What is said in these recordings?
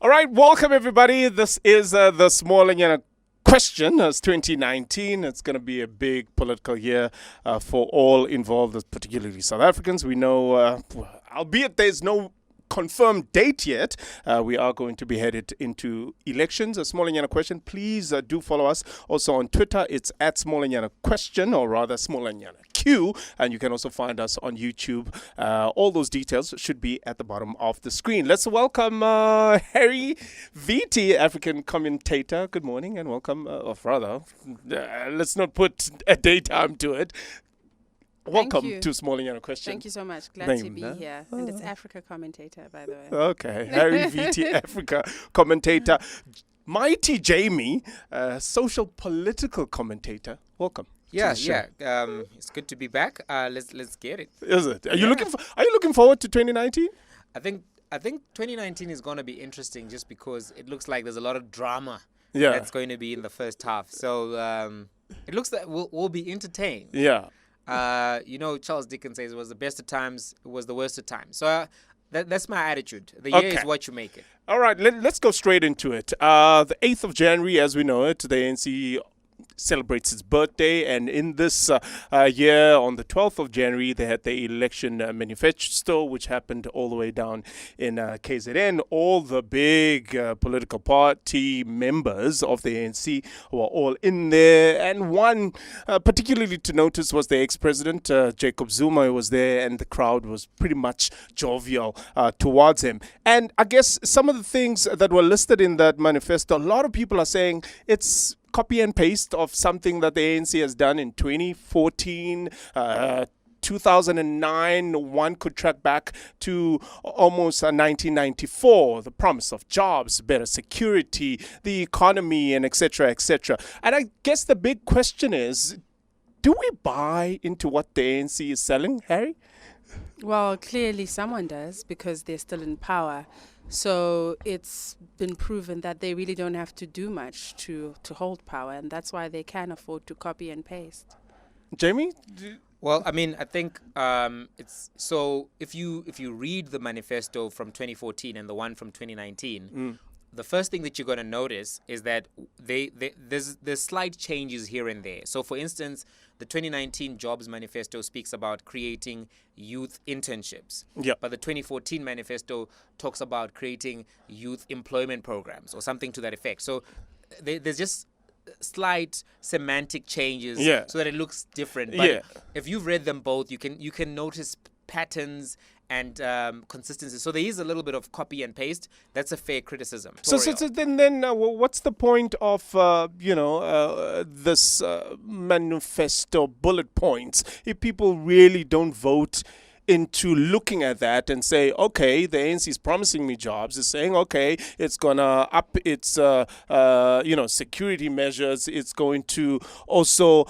All right, welcome everybody. This is the Small and Question. It's 2019. It's going to be a big political year for all involved, particularly South Africans. We know, albeit there's no confirmed date yet, we are going to be headed into elections. A Small and Question. Please do follow us also on Twitter. It's at Small and Question, or rather Small and Q, and you can also find us on YouTube. All those details should be at the bottom of the screen. Let's welcome Harry VT, African commentator. Good morning and welcome, let's not put a daytime to it. Welcome to Small and Question. Thank you so much. Glad to be here. And it's Africa commentator, by the way. Okay. Harry VT, Africa commentator. Mighty Jamie, social political commentator. Welcome. Yeah. It's good to be back. Let's get it. Is it? Are you looking forward to 2019? I think 2019 is going to be interesting just because it looks like there's a lot of drama that's going to be in the first half. So it looks like we'll be entertained. Yeah. Charles Dickens says it was the best of times, it was the worst of times. So that's my attitude. The year is what you make it. All right, let's go straight into it. The 8th of January, as we know it, the ANC celebrates its birthday, and in this year, on the 12th of January, they had the election manifesto, which happened all the way down in KZN. All the big political party members of the ANC were all in there, and one particularly to notice was the ex-president, Jacob Zuma, who was there, and the crowd was pretty much jovial towards him. And I guess some of the things that were listed in that manifesto, a lot of people are saying it's copy and paste of something that the ANC has done in 2014, 2009. One could track back to almost 1994, the promise of jobs, better security, the economy, and etc., etc. And I guess the big question is, do we buy into what the ANC is selling, Harry? Well, clearly someone does, because they're still in power. So it's been proven that they really don't have to do much to hold power, and that's why they can afford to copy and paste. Jamie? Well, I mean, I think it's so if you read the manifesto from 2014 and the one from 2019, the first thing that you're going to notice is that there's slight changes here and there. So, for instance, the 2019 Jobs Manifesto speaks about creating youth internships. Yeah. But the 2014 manifesto talks about creating youth employment programs or something to that effect. So there's just slight semantic changes so that it looks different. But if you've read them both, you can notice patterns and consistency. So there is a little bit of copy and paste. That's a fair criticism. So then what's the point of this manifesto bullet points if people really don't vote into looking at that and say, okay, the ANC is promising me jobs. It's saying, okay, it's gonna up its security measures. It's going to also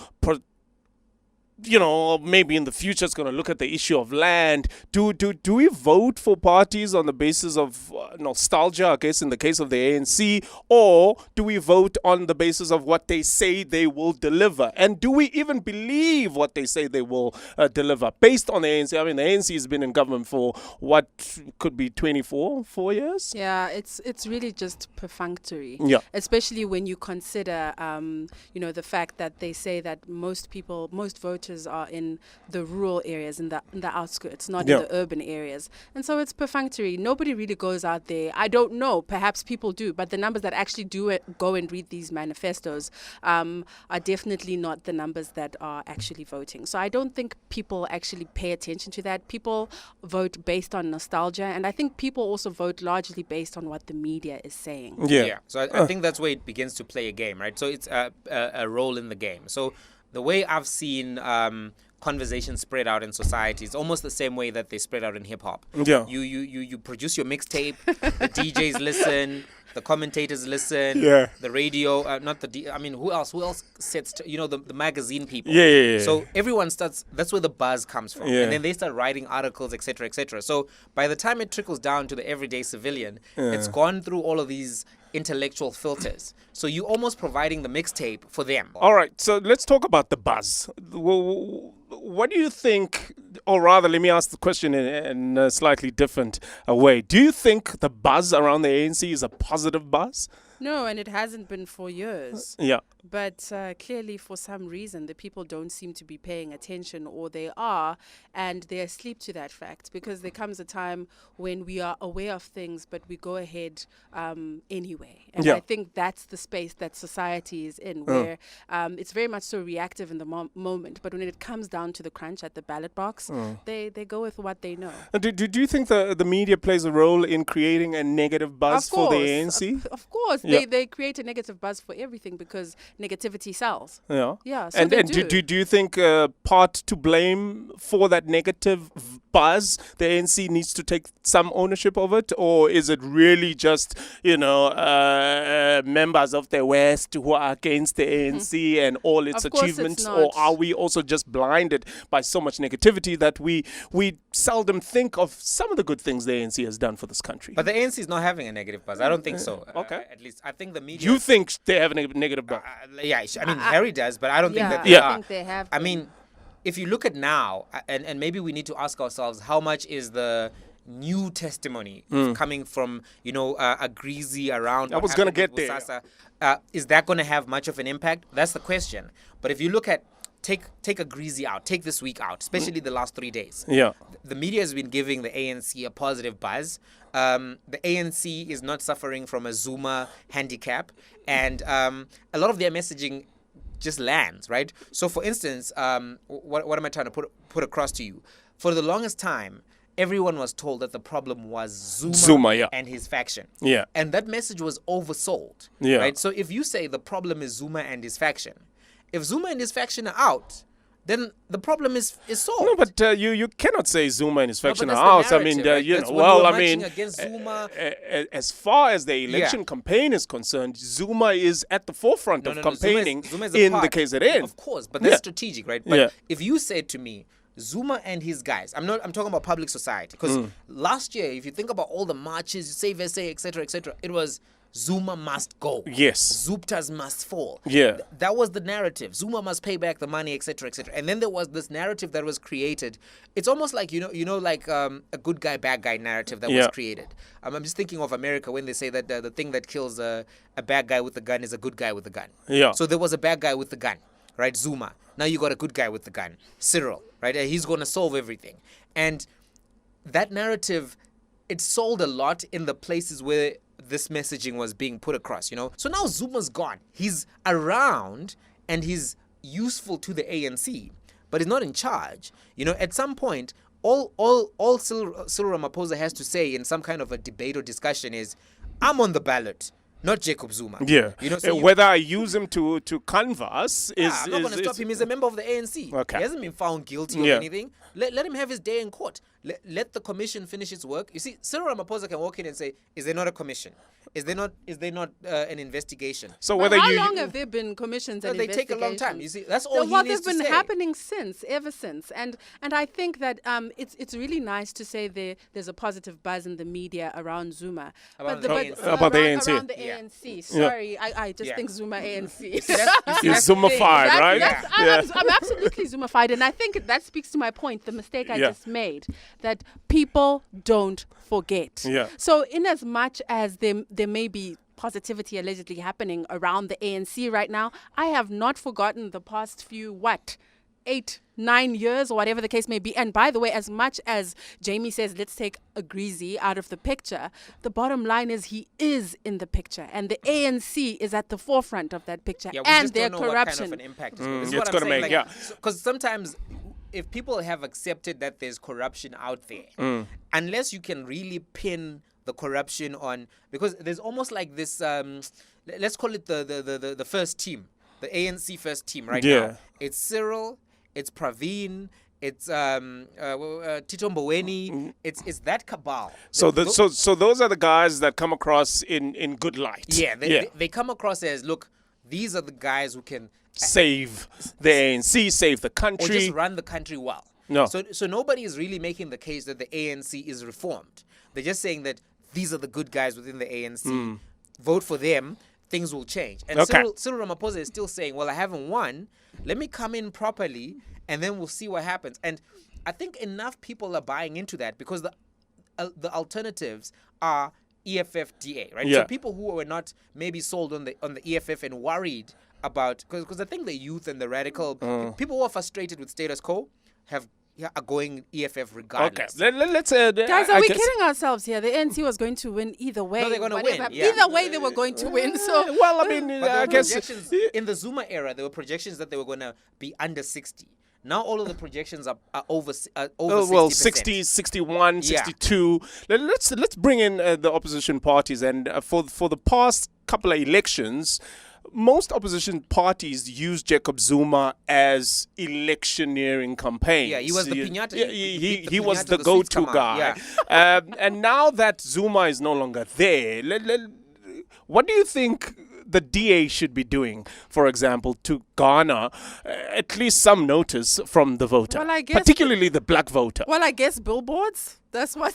maybe in the future it's going to look at the issue of land. Do we vote for parties on the basis of nostalgia, I guess, in the case of the ANC, or do we vote on the basis of what they say they will deliver? And do we even believe what they say they will deliver based on the ANC? I mean, the ANC has been in government for what could be 4 years? Yeah, it's really just perfunctory. Yeah. Especially when you consider, the fact that they say that most voters are in the rural areas, in the outskirts, not in the urban areas. And so it's perfunctory. Nobody really goes out there. I don't know. Perhaps people do. But the numbers that actually go and read these manifestos are definitely not the numbers that are actually voting. So I don't think people actually pay attention to that. People vote based on nostalgia. And I think people also vote largely based on what the media is saying. Yeah. So I think that's where it begins to play a game, right? So it's a role in the game. So the way I've seen conversations spread out in society is almost the same way that they spread out in hip hop. Yeah. You produce your mixtape, the DJs listen, the commentators listen, the radio, who else sets, the magazine people. Yeah. So everyone starts, that's where the buzz comes from. And then they start writing articles, etc., etc. So by the time it trickles down to the everyday civilian, it's gone through all of these intellectual filters. So you're almost providing the mixtape for them. All right, so let's talk about the buzz. What do you think or rather, let me ask the question in a slightly different way. Do you think the buzz around the ANC is a positive buzz? No, and it hasn't been for years. Yeah. But clearly, for some reason, the people don't seem to be paying attention, or they are, and they're asleep to that fact, because there comes a time when we are aware of things, but we go ahead anyway. And I think that's the space that society is in, where it's very much so reactive in the moment, but when it comes down to the crunch at the ballot box, they go with what they know. Do you think the media plays a role in creating a negative buzz for the ANC? Of course. They create a negative buzz for everything, because negativity sells. Yeah. Yeah. So and do you think part to blame for that negative buzz, the ANC needs to take some ownership of it, or is it really just members of the West who are against the ANC and all its achievements, or are we also just blinded by so much negativity that we seldom think of some of the good things the ANC has done for this country? But the ANC is not having a negative buzz. I don't think so. Okay. At least I think the media. You think they have a negative buzz? Yeah, I mean Harry does, but I don't think that they are. I think they have. I mean, if you look at now, and maybe we need to ask ourselves, how much is the new testimony coming from a greasy around? I was going to get there. Is that going to have much of an impact? That's the question. But if you look at take a greasy out, take this week out, especially the last 3 days. Yeah, the media has been giving the ANC a positive buzz. The ANC is not suffering from a Zuma handicap, and a lot of their messaging just lands, right? So, for instance, what am I trying to put across to you? For the longest time, everyone was told that the problem was Zuma and his faction. Yeah. And that message was oversold. Yeah. Right? So if you say the problem is Zuma and his faction, if Zuma and his faction are out, then the problem is solved. No, but you cannot say Zuma and his faction but are that's out. the I mean, narrative, against Zuma. As far as the election campaign is concerned, Zuma is at the forefront of campaigning Zuma is in the KZN. Of course, but that's strategic, right? But if you said to me, Zuma and his guys, I'm talking about public society, because last year, if you think about all the marches, Save SA, etc., it was Zuma must go. Yes. Zuptas must fall. Yeah. That was the narrative. Zuma must pay back the money, etc., And then there was this narrative that was created. It's almost like, like a good guy, bad guy narrative that was created. I'm just thinking of America when they say that the thing that kills a bad guy with a gun is a good guy with a gun. Yeah. So there was a bad guy with the gun, right? Zuma. Now you got a good guy with the gun, Cyril, right? He's going to solve everything. And that narrative, it sold a lot in the places where this messaging was being put across, So now Zuma's gone. He's around and he's useful to the ANC, but he's not in charge. At some point, all Cyril Ramaphosa has to say in some kind of a debate or discussion is, I'm on the ballot, not Jacob Zuma. Yeah. So whether I use him to canvass is... I'm not going to stop him. He's a member of the ANC. Okay. He hasn't been found guilty of anything. Let him have his day in court. Let the commission finish its work. You see, Cyril Ramaphosa can walk in and say, is there not a commission? Is there not an investigation? So whether how long have there been commissions and they investigations? Take a long time. You see, that's all he needs to say. They've been happening ever since. And I think that it's really nice to say there's a positive buzz in the media around Zuma. About the ANC. Around the ANC. Sorry, I just think Zuma ANC. You're Zuma-fied, right? I'm absolutely Zuma-fied. And I think that speaks to my point, the mistake I just made, that people don't forget. Yeah. So in as much as there may be positivity allegedly happening around the ANC right now, I have not forgotten the past few, 8-9 years or whatever the case may be. And by the way, as much as Jamie says, let's take a greasy out of the picture, the bottom line is he is in the picture, and the ANC is at the forefront of that picture, and their corruption. What kind of an impact it's going to make, because sometimes if people have accepted that there's corruption out there, unless you can really pin the corruption on, because there's almost like this, let's call it the first team, the ANC first team right now. It's Cyril, it's Praveen, it's Tito Mboweni, it's that cabal. So those are the guys that come across in good light. Yeah, they come across as, look, these are the guys who can save the ANC, save the country, or just run the country well. No. So nobody is really making the case that the ANC is reformed. They're just saying that these are the good guys within the ANC. Vote for them, things will change. And Cyril Ramaphosa is still saying, well, I haven't won. Let me come in properly, and then we'll see what happens. And I think enough people are buying into that because the alternatives are EFF DA, right? Yeah. So people who were not maybe sold on the EFF and worried about, because I think the youth and the radical people who are frustrated with status quo are going EFF regardless. Okay, let's Guys, are we kidding ourselves here? The ANC was going to win either way. No, they're going to win. Yeah. Either way, they were going to win. So well, I mean, But I guess in the Zuma era, there were projections that they were going to be under 60. Now all of the projections are over 60%. 60, 61, Yeah. 62. Let's bring in the opposition parties, and for the past couple of elections, most opposition parties use Jacob Zuma as electioneering campaigns. Yeah, he was the piñata. He was the go-to guy. Yeah. And now that Zuma is no longer there, what do you think the DA should be doing, for example, to garner at least some notice from the voter, Well, I guess- particularly the black voter? well, I guess billboards. That's what.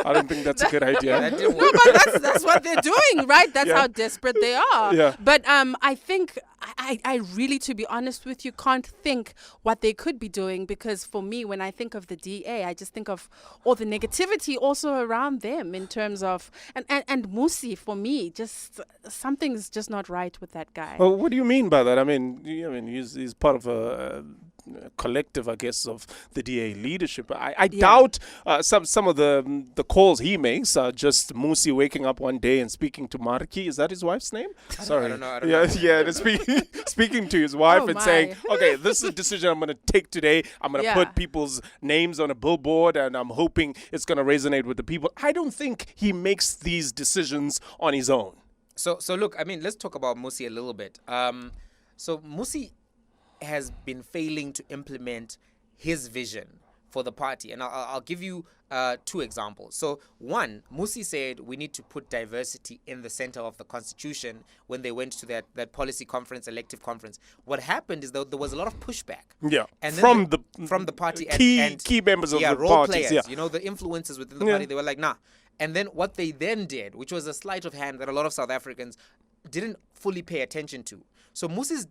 I don't think that's a good idea. That didn't No, work. but that's what they're doing, right? That's how desperate they are. Yeah. But I think I really, to be honest with you, can't think what they could be doing, because for me, when I think of the DA, I just think of all the negativity also around them in terms of and Musi, for me, just something's just not right with that guy. Well, what do you mean by that? I mean, he's part of a collective, I guess, of the DA leadership. I doubt some of the calls he makes are just Musi waking up one day and speaking to Marki. Is that his wife's name? Sorry. I don't know. Speaking to his wife Oh, and my. saying, okay, this is a decision I'm going to take today. I'm going to Yeah. put people's names on a billboard, and I'm hoping it's going to resonate with the people. I don't think he makes these decisions on his own. So look, I mean, let's talk about Musi a little bit. So Musi has been failing to implement his vision for the party, and I'll give you two examples. So one, Musi said we need to put diversity in the center of the constitution when they went to that policy conference, elective conference. What happened is that there was a lot of pushback. Yeah, And then from the party key members of the role parties. players, Yeah. the influencers within the party, they were like, nah. And then what they then did, which was a sleight of hand that a lot of South Africans didn't fully pay attention to. So Musi's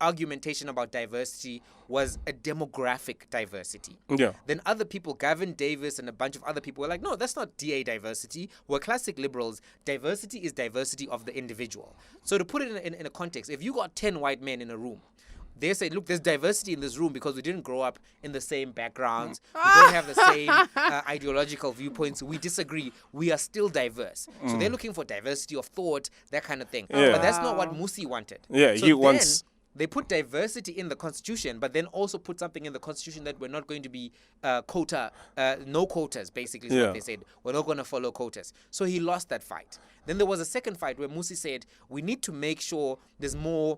argumentation about diversity was a demographic diversity. Yeah. Then other people, Gavin Davis and a bunch of other people, were like, no, that's not DA diversity. We're classic liberals. Diversity is diversity of the individual. So to put it in a context, if you got 10 white men in a room, they say, look, there's diversity in this room because we didn't grow up in the same backgrounds. We don't have the same ideological viewpoints. We disagree. We are still diverse. So they're looking for diversity of thought, that kind of thing. Yeah. But that's not what Musi wanted. Yeah, so he wants... They put diversity in the constitution, but then also put something in the constitution that we're not going to be no quotas, basically is what they said. We're not going to follow quotas. So he lost that fight. Then there was a second fight where Musi said, we need to make sure there's more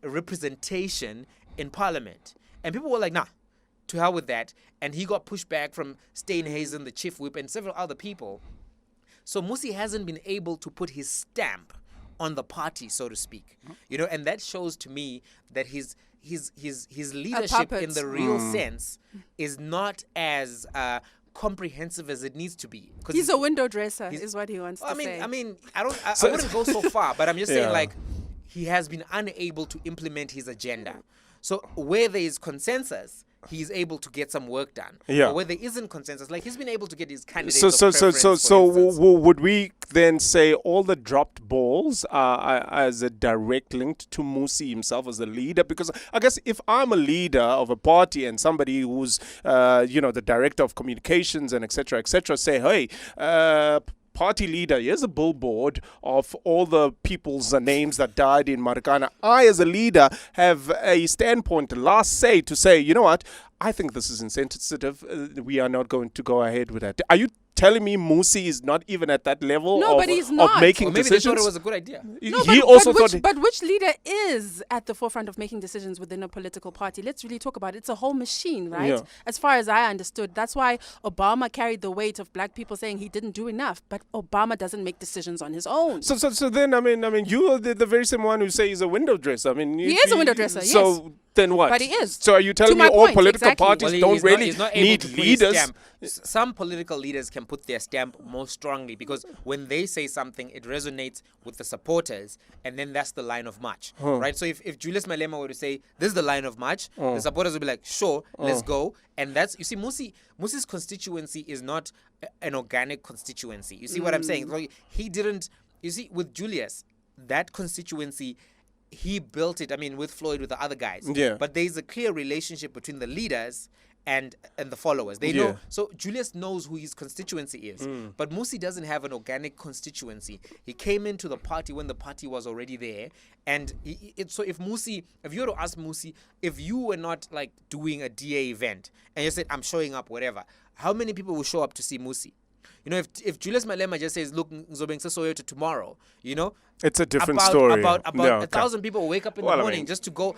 representation in parliament. And people were like, nah, to hell with that. And he got pushed back from Steenhuisen, the chief whip, and several other people. So Musi hasn't been able to put his stamp on the party, so to speak, and that shows to me that his leadership in the real sense is not as comprehensive as it needs to be. He's a window dresser, is what he wants to say. I wouldn't go so far, but I'm just saying, like, he has been unable to implement his agenda. So where there is consensus, he's able to get some work done. Yeah. But where there isn't consensus, like, he's been able to get his candidates. So would we then say all the dropped balls are as a direct link to Musi himself as a leader? Because I guess if I'm a leader of a party and somebody who's the director of communications and et cetera, say, hey, party leader, here's a billboard of all the people's names that died in Marikana. I, as a leader, have a standpoint, a last say to say, you know what, I think this is insensitive. We are not going to go ahead with that. Are you telling me Musi is not even at that level but he's not. of making Or maybe decisions? they thought it was a good idea. But which leader is at the forefront of making decisions within a political party? Let's really talk about it. It's a whole machine, right? Yeah. As far as I understood. That's why Obama carried the weight of black people saying he didn't do enough. But Obama doesn't make decisions on his own. So then, I mean, you are the very same one who say he's a window dresser. I mean, He is a window dresser, So Then what? But he is. So are you telling me my all point, political exactly. parties Well, don't he's not- really he's not able need to put his leaders? stamp. Some political leaders can put their stamp more strongly because when they say something, it resonates with the supporters, and then that's the line of march, right? So if Julius Malema were to say, this is the line of march, the supporters would be like, sure, let's go. And that's, you see, Musi's constituency is not an organic constituency. You see what I'm saying? Like, he didn't, you see, with Julius, that constituency, he built it, I mean, with Floyd, with the other guys. Yeah. But there's a clear relationship between the leaders and the followers. They know. So Julius knows who his constituency is. But Musi doesn't have an organic constituency. He came into the party when the party was already there. And so if you were to ask Musi, if you were not like doing a DA event and you said, I'm showing up, whatever, how many people will show up to see Musi? You know, if Julius Malema just says, look, Nzobeng Soweto tomorrow, you know, it's a different story. About 1,000 people wake up in the morning just to go.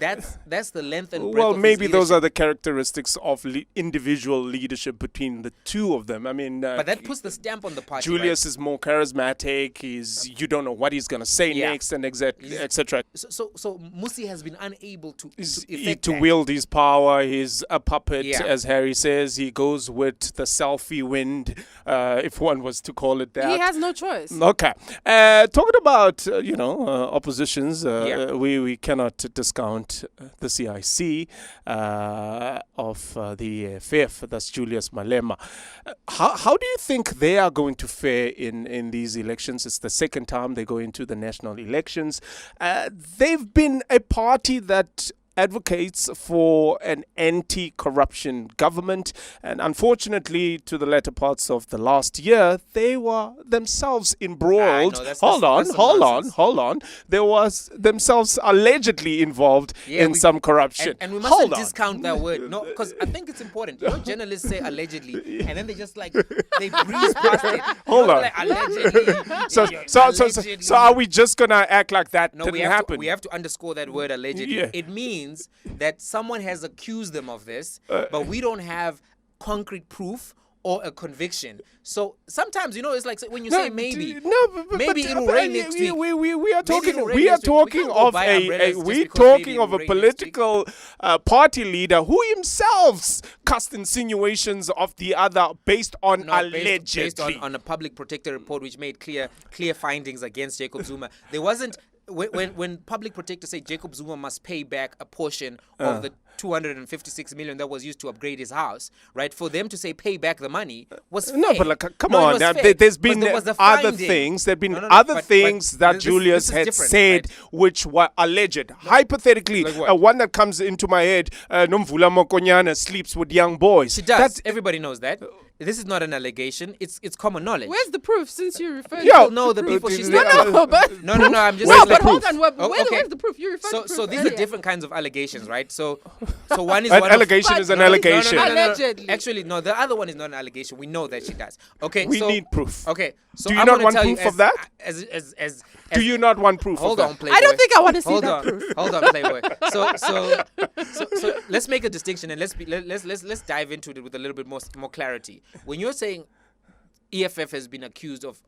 That's the length and breadth of maybe his those are leadership. the characteristics of individual leadership between the two of them. I mean, But that puts the stamp on the party. Julius right? is more charismatic. You don't know what he's going to say next, and etc. So Musi has been unable to To wield his power. He's a puppet, as Harry says. He goes with the selfie wind, if one was to call it that. He has no choice. Okay. Talking about, oppositions, we cannot discount the CIC of the fifth, that's Julius Malema. How do you think they are going to fare in these elections? It's the second time they go into the national elections. They've been a party that advocates for an anti-corruption government, and unfortunately, to the latter parts of the last year, they were themselves embroiled. Hold on. They was themselves allegedly involved in some corruption. And we mustn't discount that word, no, because I think it's important. You know, journalists say allegedly, and then they just they breeze past it. Hold on. Like, allegedly. So are we just gonna act like that didn't happen? We have to underscore that word allegedly. Yeah. It means that someone has accused them of this, but we don't have concrete proof or a conviction. So sometimes, it's like when you say maybe, maybe it'll rain next week. We are talking of a political party leader who himself cast insinuations of the other based on allegedly. Based on a public protector report which made clear findings against Jacob Zuma. There wasn't. When public protectors say Jacob Zuma must pay back a portion of the 256 million that was used to upgrade his house, right? For them to say pay back the money was fair. No, but come on. There's been other things. There've been other things that Julius had said, right, which were alleged. Hypothetically, one that comes into my head, Nomvula Mokonyana sleeps with young boys. She does. Everybody knows that. This is not an allegation. It's common knowledge. Where's the proof? Since you refer to the people she's No, I'm just saying. But hold on. Where's the proof? You refer to proof. So these are different kinds of allegations, right? So one is an allegation is an allegation. Allegedly. Actually, no. The other one is not an allegation. We know that she does. Okay. We need proof. Okay. So do you not want proof of that? Do you not want proof of that? Hold on, Playboy. I don't think I want to see that proof. Hold on, Playboy. So let's make a distinction and let's dive into it with a little bit more clarity. When you're saying EFF has been accused of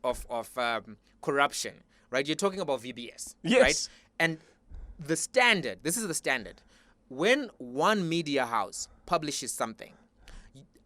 corruption, right? You're talking about VBS, right? And this is the standard. When one media house publishes something,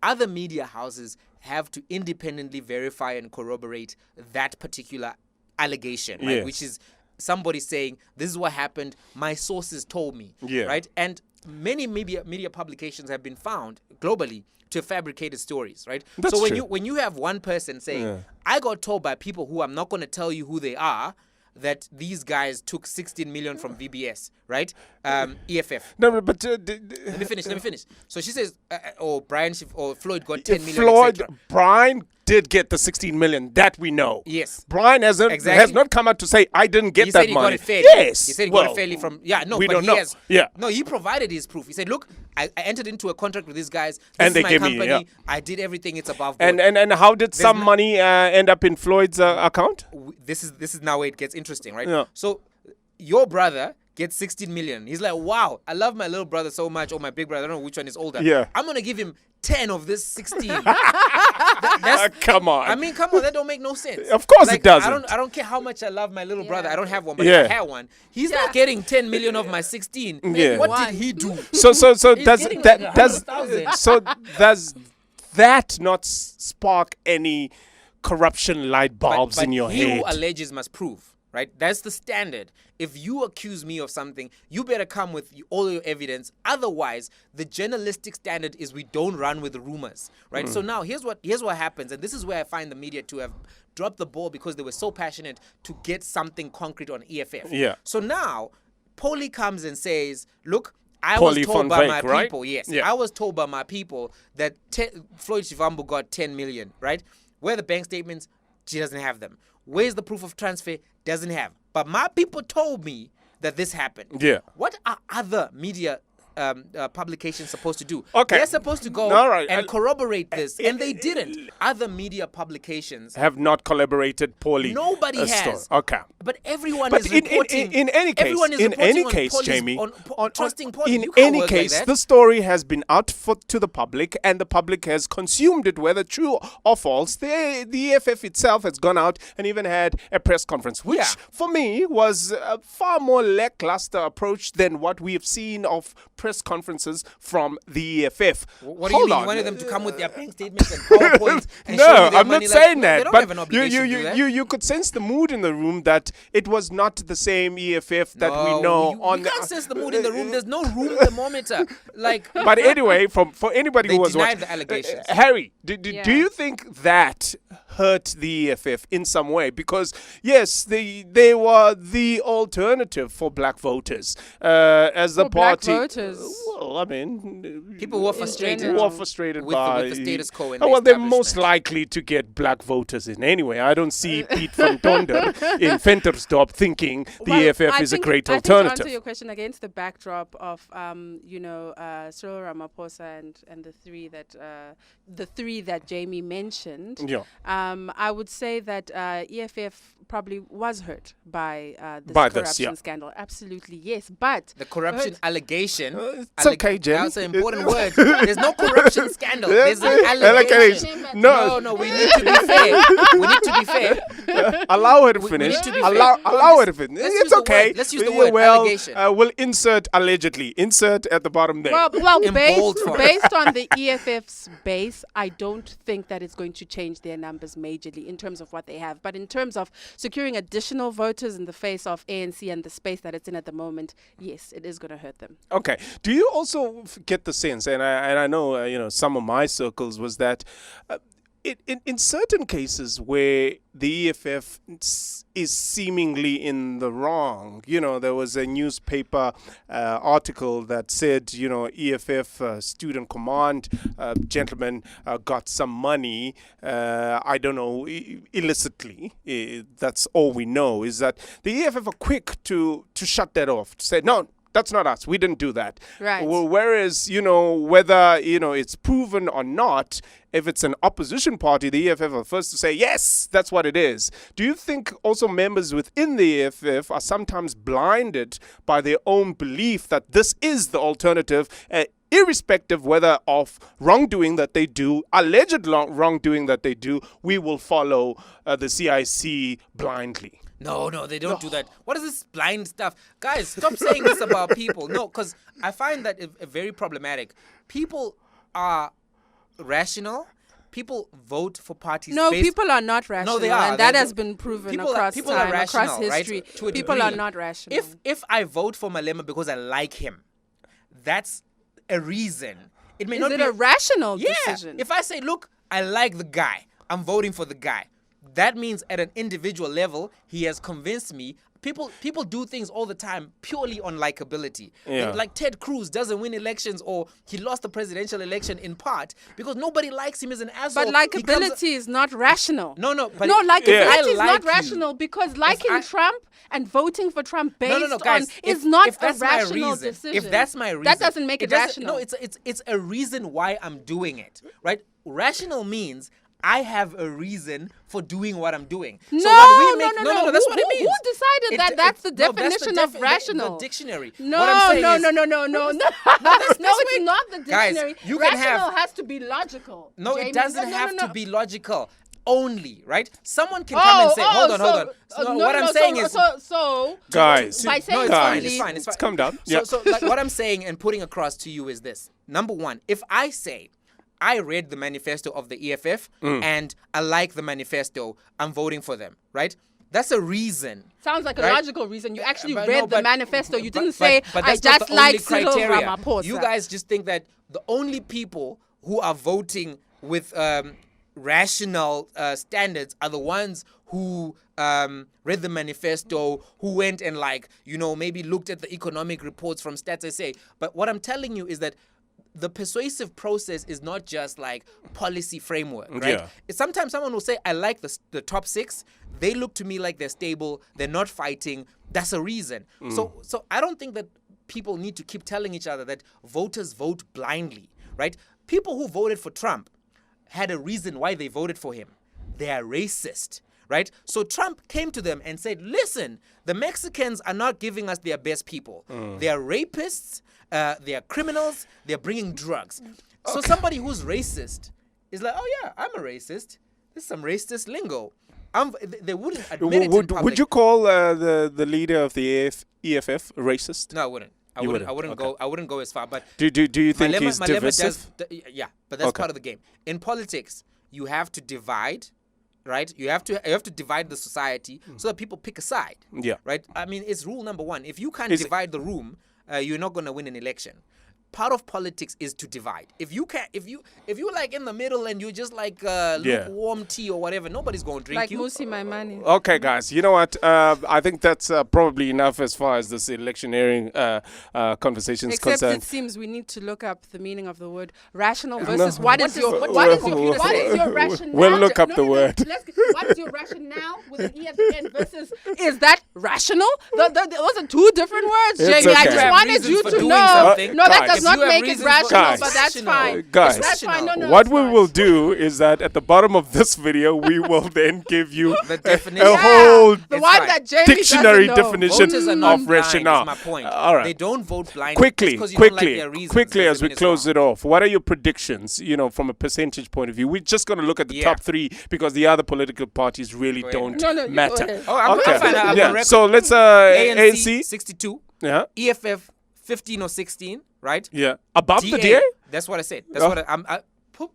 other media houses have to independently verify and corroborate that particular allegation, right? Yes. Which is somebody saying, this is what happened, my sources told me, right? And many media publications have been found globally to have fabricated stories, right? That's so true. when you have one person saying, I got told by people who I'm not going to tell you who they are, that these guys took 16 million from VBS, right? EFF. No, but let me finish. So she says, Floyd got 10 million. Brian did get the 16 million. That we know. Yes. Brian has not come out to say I didn't get that money. He said he got it fairly. Yes. He said he got it fairly from. Yeah. No. We but don't he know. Has, yeah. No. He provided his proof. He said, look, I entered into a contract with these guys. And they is my gave company. me. Yeah. I did everything. It's above board. And how did some money end up in Floyd's account? This is now where it gets interesting, right? Yeah. So your brother gets 16 million. He's like, wow, I love my little brother so much, or my big brother. I don't know which one is older. Yeah. I'm going to give him 10 of this 16. Come on. I mean, come on, that don't make no sense. Of course it doesn't. I don't care how much I love my little brother. I don't have one, but Yeah. if I had one, he's not getting 10 million of my 16. Yeah. What did he do? So He's does getting that like does 100,000. so does that not spark any corruption light bulbs But in your he head? who alleges must prove, right? That's the standard. If you accuse me of something, you better come with all your evidence. Otherwise, the journalistic standard is we don't run with the rumors, right? So now here's what happens, and this is where I find the media to have dropped the ball because they were so passionate to get something concrete on EFF. Yeah. So now, Polly comes and says, look, I Polly was told von by Wyk, my right? people, yes, Yeah. I was told by my people that Floyd Shivambu got 10 million, right? Where are the bank statements? She doesn't have them. Where's the proof of transfer? Doesn't have. But my people told me that this happened. Yeah. What are other media publications supposed to do? Okay. They're supposed to go All right. and corroborate this, and they didn't. Other media publications, Have not collaborated poorly. nobody Story. has. Okay. But everyone But is in reporting. any case, everyone is in reporting any on case, Polly's- Jamie, trusting Polly. in You can't any work like case, that. the story has been out to the public, and the public has consumed it, whether true or false. The EFF itself has gone out and even had a press conference, which Yeah. for me was a far more lackluster approach than what we have seen of press conferences from the EFF. What do you Hold mean? on. You wanted them to come with their bank statements and PowerPoints and show No, you their I'm not money like- saying No, that. They don't But have an obligation to do that. you could sense the mood in the room that it was not the same EFF that we No, know you, on you can't sense the mood in the room. There's no room thermometer. Like, But anyway, for anybody They who was denied watching, the allegations. Harry, do Yeah. you think that hurt the EFF in some way? Because yes, they were the alternative for black voters as the For black party. voters. Well, I mean, people were frustrated. general. were frustrated with by the status quo and Oh, the well, they're most establishment. likely to get black voters in anyway. I don't see Piet van Tonder in Ventersdorp thinking the Well, EFF I is a think- great I think to alternative. answer your question against the backdrop of, Cyril Ramaphosa and the three that Jamie mentioned, Yeah. I would say that EFF probably was hurt by this By this, corruption yeah. scandal. Absolutely, yes. But The corruption hurt- allegation. It's okay, Jen. That's an important word. There's no corruption scandal. There's an allegation. No, No, we need to be fair. We need to be fair. allow her to We finish. need to be allow fair. allow her to finish. Let's It's use the okay. word. Let's use the Yeah, word, well, allegation. we'll insert allegedly. Insert at the bottom there. well, In bold font. based on the EFF's base, I don't think that it's going to change their numbers majorly in terms of what they have. But in terms of securing additional voters in the face of ANC and the space that it's in at the moment, yes, it is going to hurt them. Okay. Do you also get the sense, and I know some of my circles was that in certain cases where the EFF is seemingly in the wrong, there was a newspaper article that said, EFF student command gentleman got some money, I don't know, illicitly. That's all we know, is that the EFF are quick to shut that off, to say, no, that's not us. We didn't do that. Right. Well, whereas, whether, it's proven or not, if it's an opposition party, the EFF are first to say, yes, that's what it is. Do you think also members within the EFF are sometimes blinded by their own belief that this is the alternative, irrespective whether of wrongdoing that they do, alleged wrongdoing that they do, we will follow the CIC blindly? No, they don't do that. What is this blind stuff? Guys, stop saying this about people. No, because I find that very problematic. People are rational. People vote for parties. No, based- people are not rational. they are. And that They're- has been proven people across are time, rational, across history. right? To a People degree. are not rational. If I vote for Malema because I like him, that's a reason. It may is not it be a rational yeah. decision? If I say, look, I like the guy, I'm voting for the guy. That means at an individual level, he has convinced me. People do things all the time purely on likability. Yeah. Like Ted Cruz doesn't win elections, or he lost the presidential election in part because nobody likes him as an asshole. But He comes- likability is not rational. No, but likability Yeah. is I not like you. rational because liking I- Trump and voting for Trump based No, guys, on if, is not if that's a rational my reason, decision. If that's my reason, that doesn't make it doesn't- rational. No, it's a reason why I'm doing it, right? Rational means I have a reason for doing what I'm doing. No, so what we make, no. that's what it means. Who decided that? That's the definition of rational. The dictionary. No, what I'm saying no, is, no. It's not the dictionary. Guys, you can rational has to be logical. No, Jamie. it doesn't No. have to be logical. Only, right? Someone can come and say, hold on. So what I'm saying is, guys, by saying it's fine. Calm down. So like what I'm saying and putting across to you is this. Number one, if I say I read the manifesto of the EFF and I like the manifesto, I'm voting for them, right? That's a reason. Sounds like a right? logical reason. You actually But read no, the but- manifesto. You didn't but say, I that's not just the only like Cyril criteria. Ramaphosa. You guys just think that the only people who are voting with rational standards are the ones who read the manifesto, who went and maybe looked at the economic reports from Stats SA. But what I'm telling you is that the persuasive process is not just like policy framework, right? Yeah. Sometimes someone will say, I like the top 6. They look to me like they're stable. They're not fighting. That's a reason. So I don't think that people need to keep telling each other that voters vote blindly, right? People who voted for Trump had a reason why they voted for him. They are racist, right? So Trump came to them and said, listen, the Mexicans are not giving us their best people. They are rapists. They are criminals. They're bringing drugs. So somebody who's racist is like, oh yeah, I'm a racist. This is some racist lingo. They wouldn't admit it in public. Would you call the leader of the EFF racist? No, I wouldn't. I wouldn't go as far. But do you think he's divisive? Yeah, but that's part of the game. In politics, you have to divide, right? You have to divide the society so that people pick a side. Yeah. Right. I mean, it's rule number 1. If you can't divide the room, you're not going to win an election. Part of politics is to divide. If you like in the middle and you just like lukewarm tea or whatever, nobody's going to drink like you. Musi my money. Okay, guys. You know what? I think that's probably enough as far as this electioneering conversation is Except concerned. it seems we need to look up the meaning of the word rational versus what is your rationale? We'll look up the word. What is your rationale with an EFN versus is that rational? Those are 2 different words, It's Jamie. I okay. just wanted you to know. something. No, that Guys. does not If you have make it reasons for- rational, Guys. but that's fine. Guys. That's fine. No, What it's we fine. will do is that at the bottom of this video, we will then give you The a definition. whole The It's one fine. that Jamie dictionary doesn't know. definition Voters are not of blind, rationale. is my point. All right. They don't vote blindly. Quickly, Just 'cause you don't like their reasons quickly as doesn't we mean it's close wrong. it off, what are your predictions, from a percentage point of view? We're just going to look at the Yeah. top 3 because the other political parties really ahead. don't No, you go matter. ahead. Oh, I'm Okay. fine. I'm Yeah. on record. So let's ANC 62, Yeah. EFF 15 or 16, right? Yeah. Above the DA? That's what I said. That's Oh. what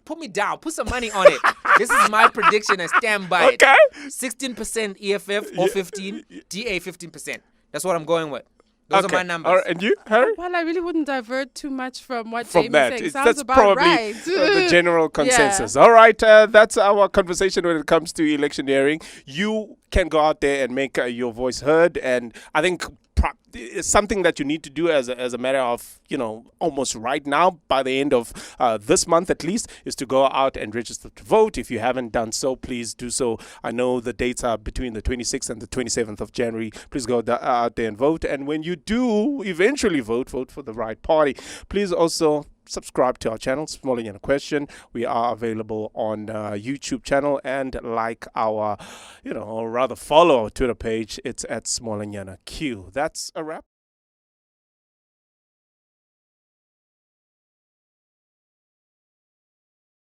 put me down. Put some money on it. This is my prediction. I stand by Okay. it. 16% EFF or 15, DA 15%. That's what I'm going with. Those are my numbers. All right. And you, Harry? Well, I really wouldn't divert too much from what From Jamie's that. saying. It's- Sounds that's about probably right. the general consensus. Yeah. All right. That's our conversation when it comes to electioneering. You can go out there and make your voice heard. And I think it's something that you need to do as a matter of, almost right now, by the end of this month at least, is to go out and register to vote. If you haven't done so, please do so. I know the dates are between the 26th and the 27th of January. Please go out there and vote. And when you do eventually vote for the right party. Please also subscribe to our channel, Smalling and a Question. We are available on YouTube channel and like our, or rather follow our Twitter page. It's at Smallingana Q. That's a wrap.